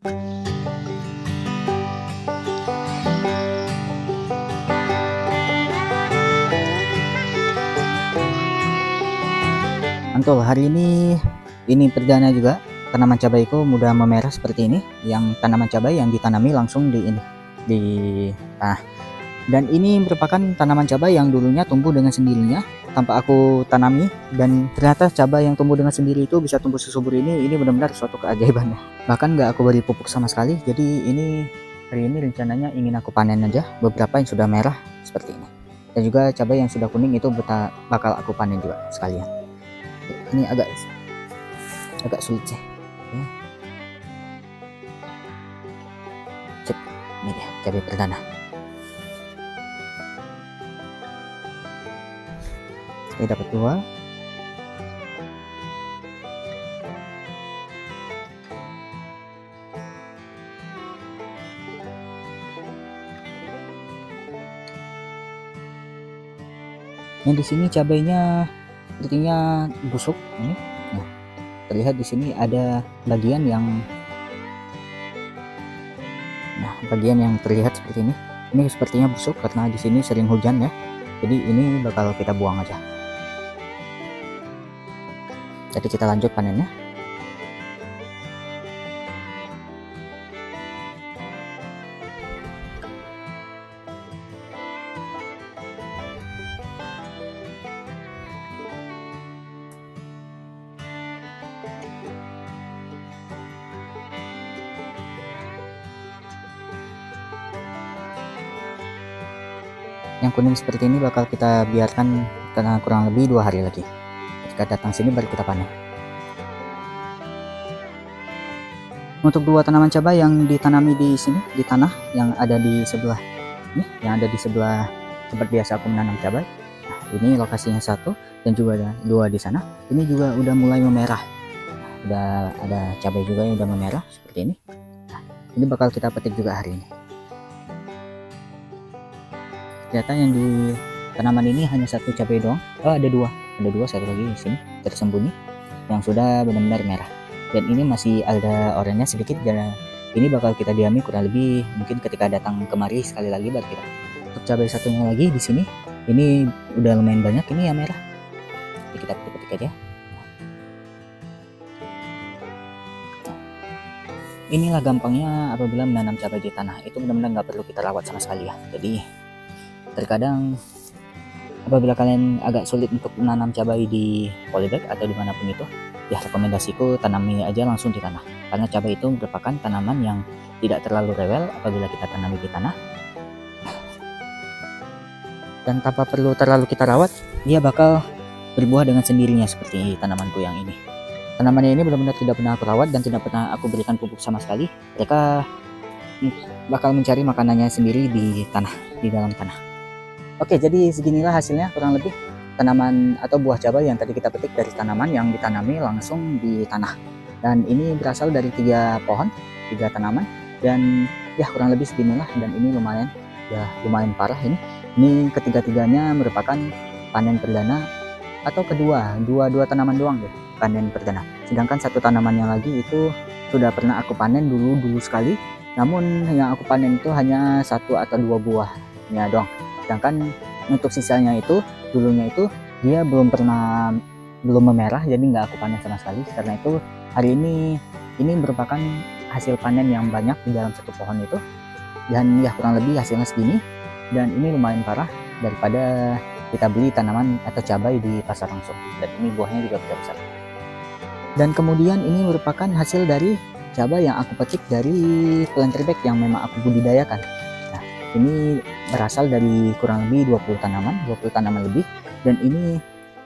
Mantul, hari ini perdana juga tanaman cabaiku mudah memerah seperti ini, yang tanaman cabai yang ditanami langsung di tanah. Dan ini merupakan tanaman cabai yang dulunya tumbuh dengan sendirinya tanpa aku tanami, dan ternyata cabai yang tumbuh dengan sendiri itu bisa tumbuh sesubur ini benar-benar suatu keajaiban ya. Bahkan nggak aku beri pupuk sama sekali. Jadi hari ini rencananya ingin aku panen aja beberapa yang sudah merah seperti ini, dan juga cabai yang sudah kuning itu bakal aku panen juga sekalian. Ini agak sulit sih. Cek, ini dia cabai perdana. Saya dapat 2. Yang di sini cabainya sepertinya busuk ini. Nah, terlihat di sini ada bagian yang terlihat seperti ini. Ini sepertinya busuk karena di sini sering hujan ya. Jadi ini bakal kita buang aja. Jadi kita lanjut panennya. Yang kuning seperti ini bakal kita biarkan karena kurang lebih 2 hari lagi. Ketika datang sini baru kita panen. Untuk 2 tanaman cabai yang ditanami di sini di tanah yang ada di sebelah ini, yang ada di sebelah tempat biasa aku menanam cabai. Nah, ini lokasinya 1 dan juga ada 2 di sana. Ini juga udah mulai memerah. Udah ada cabai juga yang udah memerah seperti ini. Nah, ini bakal kita petik juga hari ini. Ternyata yang di tanaman ini hanya 1 cabai doang. Oh, ada 2, satu lagi di sini tersembunyi yang sudah benar-benar merah. Dan ini masih ada oranye sedikit, dan ini bakal kita diami kurang lebih mungkin ketika datang kemari sekali lagi baru kita. Untuk cabai satunya lagi di sini, ini udah lumayan banyak ini yang merah. Jadi kita petik-petik aja. Inilah gampangnya apabila menanam cabai di tanah, itu benar-benar nggak perlu kita rawat sama sekali ya. Jadi terkadang apabila kalian agak sulit untuk menanam cabai di polybag atau dimanapun itu, ya rekomendasiku tanami aja langsung di tanah, karena cabai itu merupakan tanaman yang tidak terlalu rewel apabila kita tanami di tanah, dan tanpa perlu terlalu kita rawat, dia bakal berbuah dengan sendirinya seperti tanamanku yang ini. Tanamannya ini benar-benar tidak pernah aku rawat dan tidak pernah aku berikan pupuk sama sekali. Mereka bakal mencari makanannya sendiri di dalam tanah. Oke, jadi seginilah hasilnya kurang lebih tanaman atau buah cabai yang tadi kita petik dari tanaman yang ditanami langsung di tanah. Dan ini berasal dari 3 pohon, 3 tanaman, dan ya kurang lebih seginilah. Dan ini lumayan parah ini. Ini ketiga-tiganya merupakan panen perdana atau kedua, dua tanaman doang deh panen perdana. Sedangkan 1 tanaman yang lagi itu sudah pernah aku panen dulu sekali. Namun yang aku panen itu hanya 1 atau 2 buahnya doang. Sedangkan untuk sisanya itu dulunya itu dia belum memerah, jadi nggak aku panen sama sekali. Karena itu hari ini merupakan hasil panen yang banyak di dalam 1 pohon itu, dan ya kurang lebih hasilnya segini. Dan ini lumayan parah daripada kita beli tanaman atau cabai di pasar langsung, dan ini buahnya juga besar. Dan kemudian ini merupakan hasil dari cabai yang aku petik dari planter bag yang memang aku budidayakan. Ini berasal dari kurang lebih 20 tanaman lebih, dan ini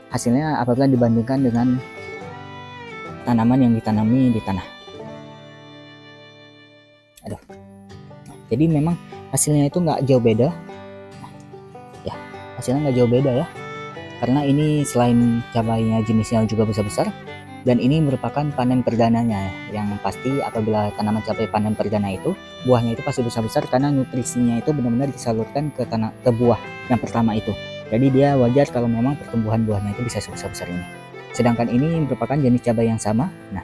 hasilnya apabila dibandingkan dengan tanaman yang ditanami di tanah. Jadi memang hasilnya itu nggak jauh beda. Ya, hasilnya nggak jauh beda ya, karena ini selain cabainya jenisnya juga besar-besar, dan ini merupakan panen perdananya. Yang pasti apabila tanaman cabai panen perdana itu buahnya itu pasti besar-besar, karena nutrisinya itu benar-benar disalurkan ke buah yang pertama itu. Jadi dia wajar kalau memang pertumbuhan buahnya itu bisa sebesar-besar ini. Sedangkan ini merupakan jenis cabai yang sama. Nah,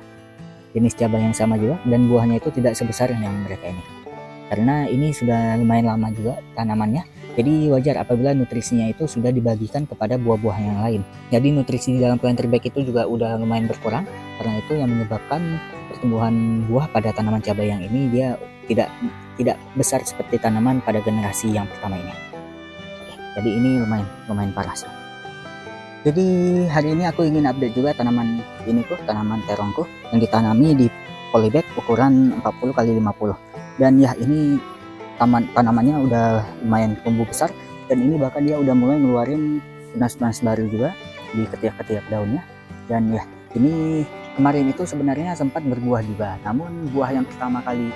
jenis cabai yang sama juga, dan buahnya itu tidak sebesar yang mereka ini. Karena ini sudah lumayan lama juga tanamannya, jadi wajar apabila nutrisinya itu sudah dibagikan kepada buah-buah yang lain. Jadi nutrisi di dalam planter bag itu juga udah lumayan berkurang, karena itu yang menyebabkan pertumbuhan buah pada tanaman cabai yang ini dia tidak besar seperti tanaman pada generasi yang pertama ini. Jadi ini lumayan parah sih. Jadi hari ini aku ingin update juga tanaman tanaman terongku yang ditanami di polybag ukuran 40 x 50. Dan ya ini tanamannya udah lumayan tumbuh besar, dan ini bahkan dia udah mulai ngeluarin tunas-tunas baru juga di ketiak-ketiak daunnya. Dan ya ini kemarin itu sebenarnya sempat berbuah juga, namun buah yang pertama kali,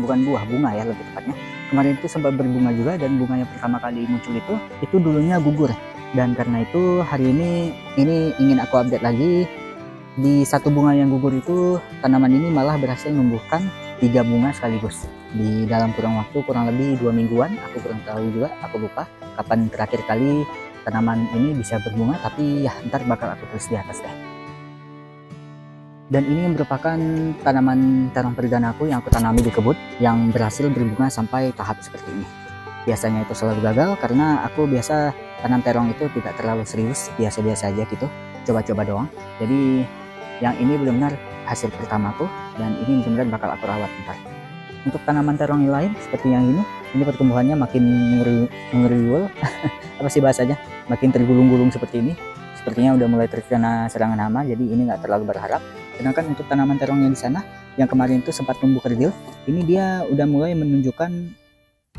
bukan buah, bunga ya lebih tepatnya, kemarin itu sempat berbunga juga, dan bunga yang pertama kali muncul itu dulunya gugur. Dan karena itu hari ini ingin aku update lagi. Di satu bunga yang gugur itu, tanaman ini malah berhasil menumbuhkan 3 bunga sekaligus di dalam kurang lebih 2 mingguan. Aku kurang tahu juga, aku lupa kapan terakhir kali tanaman ini bisa berbunga, tapi ya ntar bakal aku tulis di atas deh. Dan ini merupakan tanaman terong perdana aku yang aku tanami di kebun yang berhasil berbunga sampai tahap seperti ini. Biasanya itu selalu gagal karena aku biasa tanam terong itu tidak terlalu serius, biasa-biasa aja gitu, coba-coba doang. Jadi yang ini benar-benar hasil pertamaku, dan ini benar-benar bakal aku rawat ntar. Untuk tanaman terong yang lain seperti yang ini pertumbuhannya makin ngeriul apa sih bahasanya, makin tergulung-gulung seperti ini. Sepertinya udah mulai terkena serangan hama, jadi ini nggak terlalu berharap. Sedangkan untuk tanaman terong yang di sana yang kemarin itu sempat tumbuh kerdil, ini dia udah mulai menunjukkan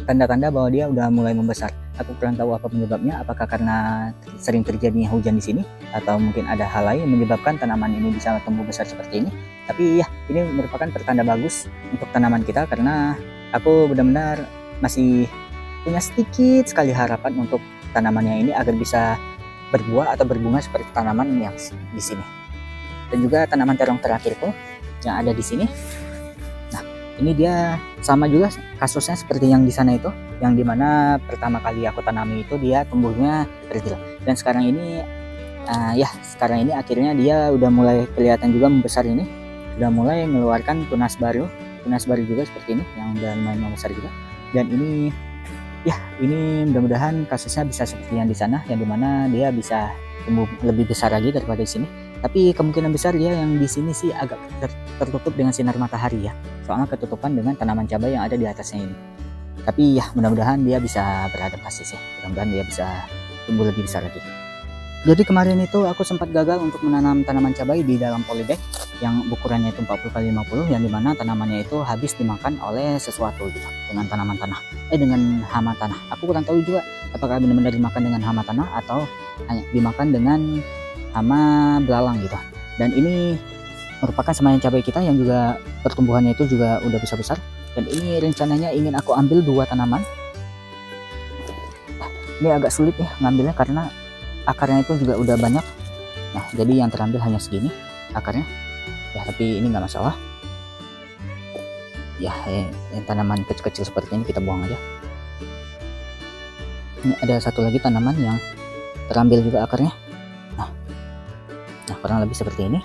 tanda-tanda bahwa dia udah mulai membesar. Aku kurang tahu apa penyebabnya, apakah karena sering terjadinya hujan di sini atau mungkin ada hal lain yang menyebabkan tanaman ini bisa tumbuh besar seperti ini. Tapi ya, ini merupakan pertanda bagus untuk tanaman kita, karena aku benar-benar masih punya sedikit sekali harapan untuk tanamannya ini agar bisa berbuah atau berbunga seperti tanaman yang di sini. Dan juga tanaman terong terakhirku yang ada di sini. Nah, ini dia sama juga kasusnya seperti yang di sana itu, yang dimana pertama kali aku tanami itu dia tumbuhnya kerdil, dan sekarang ini akhirnya dia udah mulai kelihatan juga membesar. Ini udah mulai mengeluarkan tunas baru juga seperti ini yang udah lumayan membesar juga. Dan ini mudah-mudahan kasusnya bisa seperti yang di sana, yang dimana dia bisa tumbuh lebih besar lagi daripada di sini. Tapi kemungkinan besar dia yang di sini sih agak tertutup dengan sinar matahari ya, soalnya ketutupan dengan tanaman cabai yang ada di atasnya ini. Tapi ya mudah-mudahan dia bisa beradaptasi sih, mudah-mudahan dia bisa tumbuh lebih besar lagi. Jadi kemarin itu aku sempat gagal untuk menanam tanaman cabai di dalam polybag yang ukurannya itu 40 x 50, yang dimana tanamannya itu habis dimakan oleh sesuatu gitu, dengan dengan hama tanah. Aku kurang tahu juga apakah benar-benar dimakan dengan hama tanah atau hanya dimakan dengan hama belalang gitu. Dan ini merupakan semayan cabai kita yang juga pertumbuhannya itu juga udah bisa besar. Dan ini rencananya ingin aku ambil 2 tanaman. Ini agak sulit ya ngambilnya karena akarnya itu juga udah banyak. Nah, jadi yang terambil hanya segini akarnya ya, tapi ini nggak masalah ya. Yang tanaman kecil-kecil seperti ini kita buang aja. Ini ada satu lagi tanaman yang terambil juga akarnya. Nah, kurang lebih seperti ini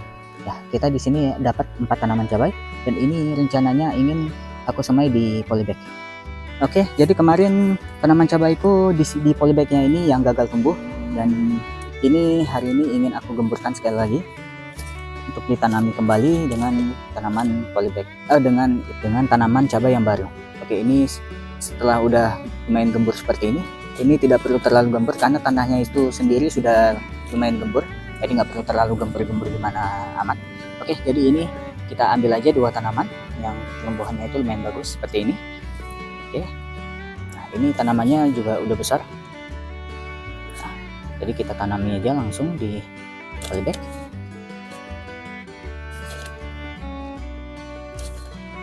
ya. Kita di sini dapat 4 tanaman cabai, dan ini rencananya ingin aku semai di polybag. Oke, jadi kemarin tanaman cabaiku di polybagnya ini yang gagal tumbuh, dan ini hari ini ingin aku gemburkan sekali lagi untuk ditanami kembali dengan tanaman polybag, dengan tanaman cabai yang baru. Oke, ini setelah udah lumayan gembur seperti ini tidak perlu terlalu gembur karena tanahnya itu sendiri sudah lumayan gembur, jadi nggak perlu terlalu gembur gimana amat. Oke, jadi ini kita ambil aja 2 tanaman yang tumbuhannya itu lumayan bagus seperti ini. Oke, nah ini tanamannya juga udah besar. Nah, jadi kita tanami aja langsung di polybag.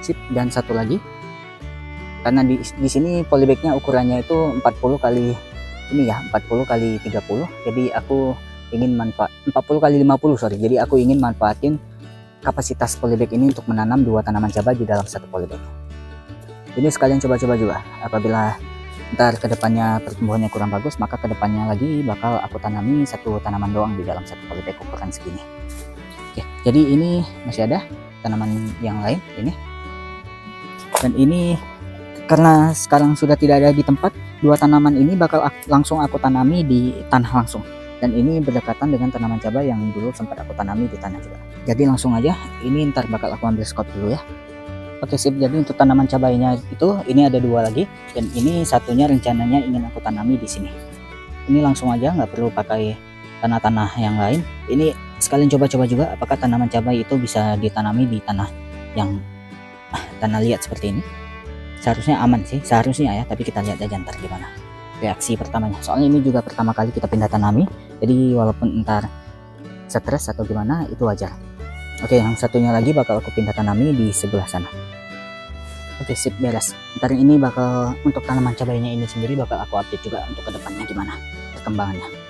Sip. Dan satu lagi, karena di sini polybagnya ukurannya itu 40 kali 30, jadi aku ingin 40 kali 50, jadi aku ingin manfaatin kapasitas polybag ini untuk menanam 2 tanaman cabai di dalam satu polybag. Ini sekalian coba-coba juga, apabila ntar kedepannya pertumbuhannya kurang bagus, maka kedepannya lagi bakal aku tanami 1 tanaman doang di dalam satu polybag ukuran segini. Oke, jadi ini masih ada tanaman yang lain ini. Dan ini karena sekarang sudah tidak ada di tempat, dua tanaman ini bakal langsung aku tanami di tanah langsung. Dan ini berdekatan dengan tanaman cabai yang dulu sempat aku tanami di tanah juga. Jadi langsung aja, ini ntar bakal aku ambil scout dulu ya. Oke sip, jadi untuk tanaman cabainya itu ini ada dua lagi, dan ini satunya rencananya ingin aku tanami di sini. Ini langsung aja, nggak perlu pakai tanah-tanah yang lain. Ini sekalian coba-coba juga apakah tanaman cabai itu bisa ditanami di tanah yang tanah liat seperti ini. Seharusnya aman sih, seharusnya ya, tapi kita lihat aja ntar gimana reaksi pertamanya. Soalnya ini juga pertama kali kita pindah tanami, jadi walaupun ntar stres atau gimana itu wajar. Oke, yang satunya lagi bakal aku pindah tanami di sebelah sana. Oke sip, beres. Ntar ini bakal untuk tanaman cabainya ini sendiri bakal aku update juga untuk kedepannya gimana perkembangannya.